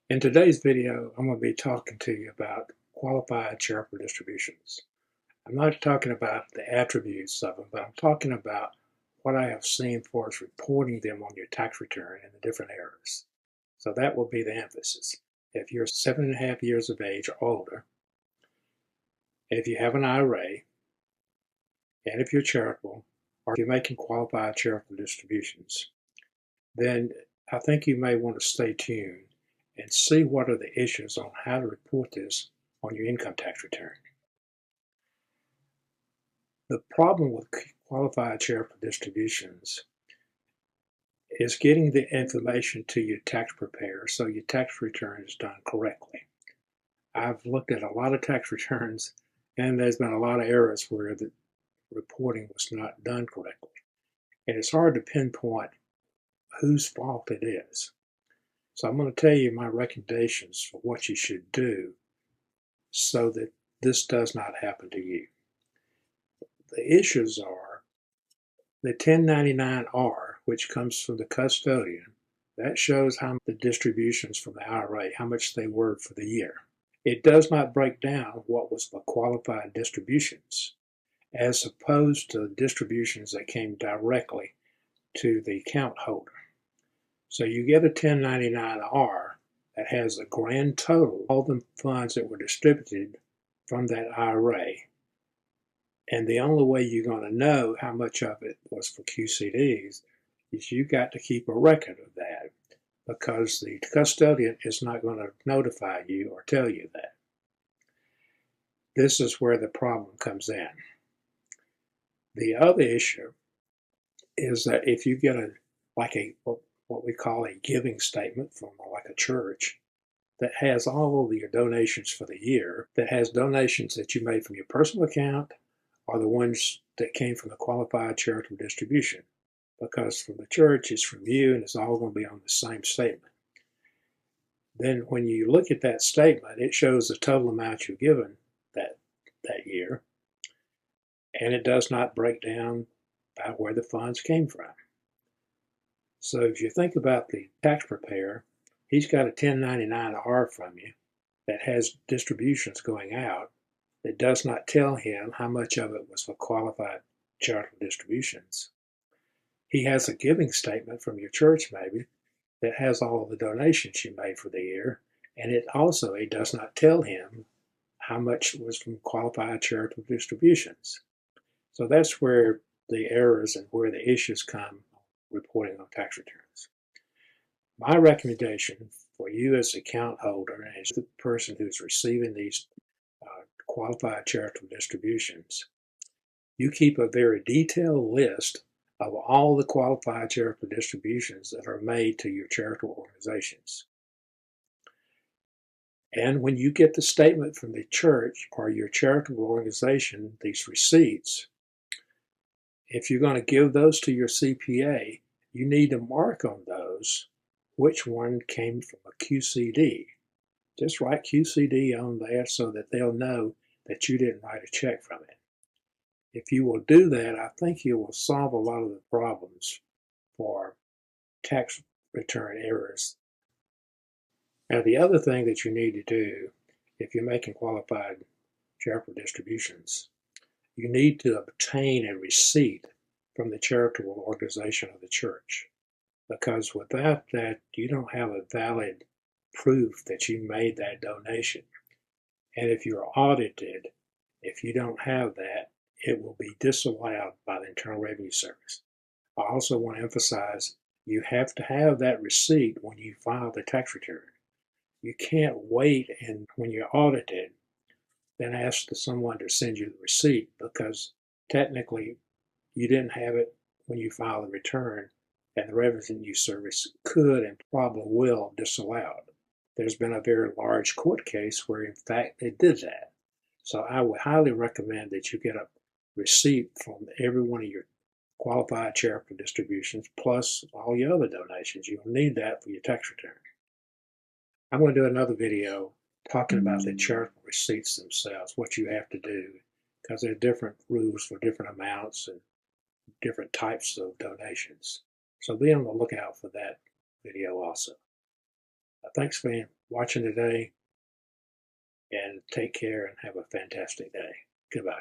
In today's video, I'm going to be talking to you about qualified charitable distributions. I'm not talking about the attributes of them, but I'm talking about what I have seen for as reporting them on your tax return in the different areas. So that will be the emphasis. If you're 7.5 years of age or older, if you have an IRA, and if you're charitable, or if you're making qualified charitable distributions, then I think you may want to stay tuned and see what are the issues on how to report this on your income tax return. The problem with qualified charitable distributions is getting the information to your tax preparer so your tax return is done correctly. I've looked at a lot of tax returns and there's been a lot of errors where the reporting was not done correctly. And it's hard to pinpoint whose fault it is. So I'm going to tell you my recommendations for what you should do so that this does not happen to you. The issues are the 1099-R, which comes from the custodian. That shows how the distributions from the IRA, how much they were for the year. It does not break down what was the qualified distributions, as opposed to distributions that came directly to the account holder. So you get a 1099-R that has a grand total, all the funds that were distributed from that IRA. And the only way you're going to know how much of it was for QCDs is you got to keep a record of that, because the custodian is not going to notify you or tell you that. This is where the problem comes in. The other issue is that if you get what we call a giving statement from like a church that has all of your donations for the year, that has donations that you made from your personal account or the ones that came from the qualified charitable distribution, because from the church it's from you and it's all going to be on the same statement. Then when you look at that statement, it shows the total amount you've given that year, and it does not break down by where the funds came from. So if you think about the tax preparer, he's got a 1099-R from you that has distributions going out that does not tell him how much of it was for qualified charitable distributions. He has a giving statement from your church maybe that has all of the donations you made for the year, and it does not tell him how much was from qualified charitable distributions. So that's where the errors and where the issues come reporting on tax returns. My recommendation for you as account holder and as the person who's receiving these qualified charitable distributions, you keep a very detailed list of all the qualified charitable distributions that are made to your charitable organizations. And when you get the statement from the church or your charitable organization, these receipts, if you're going to give those to your CPA, you need to mark on those which one came from a QCD. Just write QCD on there so that they'll know that you didn't write a check from it. If you will do that, I think you will solve a lot of the problems for tax return errors. Now, the other thing that you need to do if you're making qualified charitable distributions, you need to obtain a receipt from the charitable organization of the church, because without that, you don't have a valid proof that you made that donation. And if you're audited, if you don't have that, it will be disallowed by the Internal Revenue Service. I also want to emphasize you have to have that receipt when you file the tax return. You can't wait and when you're audited, then ask someone to send you the receipt, because technically you didn't have it when you file the return, and the Revenue Service could and probably will disallow it. There's been a very large court case where in fact they did that. So I would highly recommend that you get a receipt from every one of your qualified charitable distributions plus all your other donations. You'll need that for your tax return. I'm going to do another video talking about the charitable receipts themselves, what you have to do, because there are different rules for different amounts and different types of donations. So be on the lookout for that video also. Thanks for watching today, and take care and have a fantastic day. Goodbye.